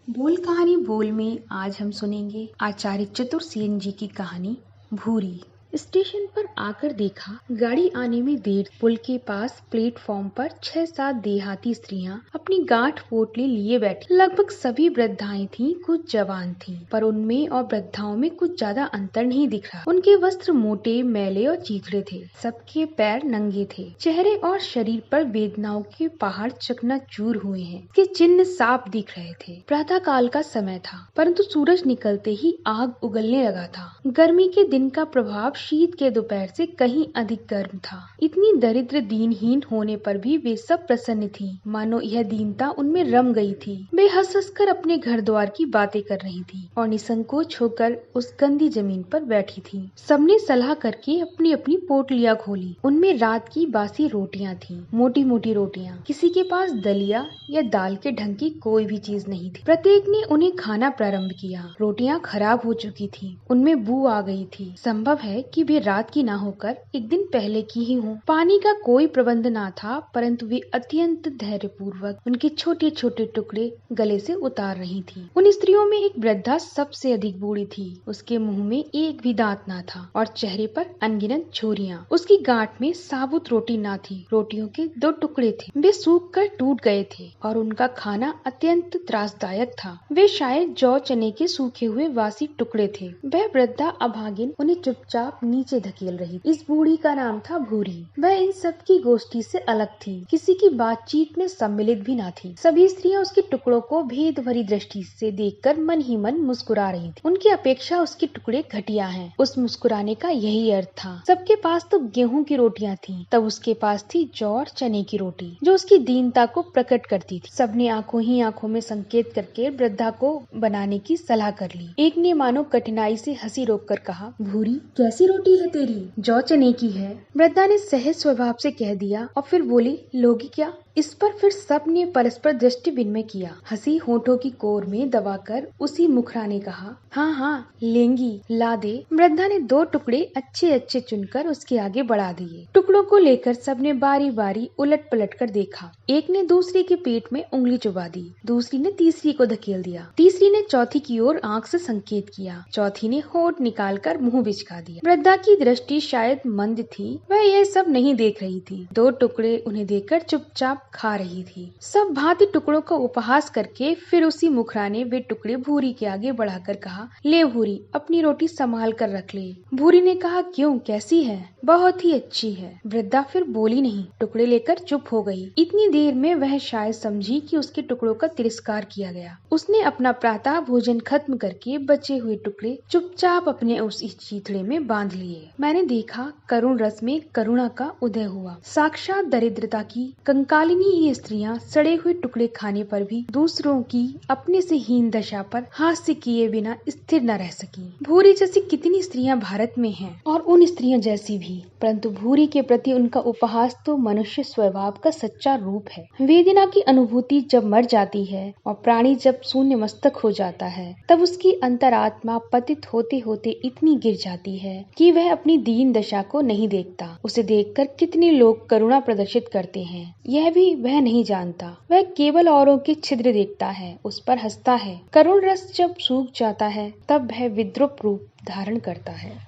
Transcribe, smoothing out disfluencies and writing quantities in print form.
बोल कहानी बोल में आज हम सुनेंगे आचार्य चतुरसेन जी की कहानी भूरी। स्टेशन पर आकर देखा गाड़ी आने में देर। पुल के पास प्लेटफॉर्म पर 6-7 देहाती स्त्रियां अपनी गांठ पोटली लिए बैठी। लगभग सभी वृद्धाएं थीं, कुछ जवान थीं, पर उनमें और वृद्धाओं में कुछ ज्यादा अंतर नहीं दिख रहा। उनके वस्त्र मोटे, मैले और चीथड़े थे। सबके पैर नंगे थे। चेहरे और शरीर पर वेदनाओं के पहाड़ चकनाचूर हुए हैं के चिन्ह साफ दिख रहे थे। प्रातः काल का समय था, परंतु सूरज निकलते ही आग उगलने लगा था। गर्मी के दिन का प्रभाव शीत के दोपहर से कहीं अधिक गर्म था। इतनी दरिद्र दीनहीन होने पर भी वे सब प्रसन्न थीं, मानो यह दीनता उनमें रम गई थी। वे हंस हंस कर अपने घर द्वार की बातें कर रही थीं और निसंकोच होकर उस गंदी जमीन पर बैठी थीं। सबने सलाह करके अपनी अपनी पोटलियां खोली। उनमें रात की बासी रोटियां थीं, मोटी मोटी रोटियां। किसी के पास दलिया या दाल के ढंग की कोई भी चीज नहीं थी। प्रत्येक ने उन्हें खाना प्रारंभ किया। रोटियां खराब हो चुकी थीं, उनमें बू आ गई थी। संभव है कि वे रात की ना होकर एक दिन पहले की ही हो। पानी का कोई प्रबंध ना था, परंतु वे अत्यंत धैर्यपूर्वक उनके छोटे छोटे टुकड़े गले से उतार रही थी। उन स्त्रियों में एक वृद्धा सबसे अधिक बूढ़ी थी। उसके मुंह में एक भी दांत ना था और चेहरे पर अनगिनत झुर्रियां। उसकी गांठ में साबुत रोटी ना थी, रोटियों के 2 टुकड़े थे। वे सूख कर टूट गए थे और उनका खाना अत्यंत त्रासदायक था। वे शायद जौ चने के सूखे हुए वासी टुकड़े थे। वह वृद्धा अभागिन उन्हें चुपचाप नीचे धकेल रही। इस बूढ़ी का नाम था भूरी। वह इन सब की गोष्ठी से अलग थी, किसी की बातचीत में सम्मिलित भी ना थी। सभी स्त्रियां उसके टुकड़ों को भेद भरी दृष्टि से देखकर मन ही मन मुस्कुरा रही थी। उनकी अपेक्षा उसके टुकड़े घटिया हैं, उस मुस्कुराने का यही अर्थ था। सबके पास तो गेहूं की रोटियां थीं, तब उसके पास थी जौ और चने की रोटी, जो उसकी दीनता को प्रकट करती थी। सबने आंखों ही आंखों में संकेत करके वृद्धा को बनाने की सलाह कर ली। एक ने मानो कठिनाई से हंसी रोककर कहा, भूरी कैसी रोटी है तेरी? जौ चने की है। वृद्धा ने सहज स्वभाव से कह दिया और फिर बोली, लोगी क्या? इस पर फिर सब ने परस्पर दृष्टि विनिमय किया। हंसी होठों की कोर में दबाकर उसी मुखरा ने कहा, हाँ हाँ लेंगी, ला दे। वृद्धा ने 2 टुकड़े अच्छे अच्छे चुनकर उसके आगे बढ़ा दिए। टुकड़ों को लेकर सबने बारी बारी उलट पलट कर देखा। एक ने दूसरी के पेट में उंगली चुबा दी, दूसरी ने तीसरी को धकेल दिया, तीसरी ने चौथी की ओर आंख से संकेत किया, चौथी ने होठ निकालकर मुंह बिचका दिया। वृद्धा की दृष्टि शायद मंद थी, वह यह सब नहीं देख रही थी। 2 टुकड़े उन्हें देखकर चुपचाप खा रही थी। सब भांति टुकड़ों का उपहास करके फिर उसी मुखरा ने वे टुकड़े भूरी के आगे बढ़ाकर कहा, ले भूरी, अपनी रोटी संभाल कर रख ले। भूरी ने कहा, क्यों, कैसी है? बहुत ही अच्छी है। वृद्धा फिर बोली नहीं, टुकड़े लेकर चुप हो गई। इतनी देर में वह शायद समझी कि उसके टुकड़ों का तिरस्कार किया गया। उसने अपना प्रातः भोजन खत्म करके बचे हुए टुकड़े चुपचाप अपने उस चीथड़े में बांध लिए। मैंने देखा करुण रस में करुणा का उदय हुआ। साक्षात दरिद्रता की कंकालिनी ये स्त्रियां सड़े हुए टुकड़े खाने पर भी दूसरों की अपने से हीन दशा पर हास्य किए बिना स्थिर न रह सकी। भूरी जैसी कितनी स्त्रियां भारत में हैं और उन स्त्रियों जैसी भी, परंतु भूरी के प्रति उनका उपहास तो मनुष्य स्वभाव का सच्चा रूप है। वेदना की अनुभूति जब मर जाती है और प्राणी जब शून्य मस्तक हो जाता है, तब उसकी अंतरात्मा पतित होते होते इतनी गिर जाती है कि वह अपनी दीन दशा को नहीं देखता। उसे देखकर कितने लोग करुणा प्रदर्शित करते हैं, यह भी वह नहीं जानता। वह केवल औरों के छिद्र देखता है, उस पर हंसता है। करुण रस जब सूख जाता है, तब वह विद्रूप रूप धारण करता है।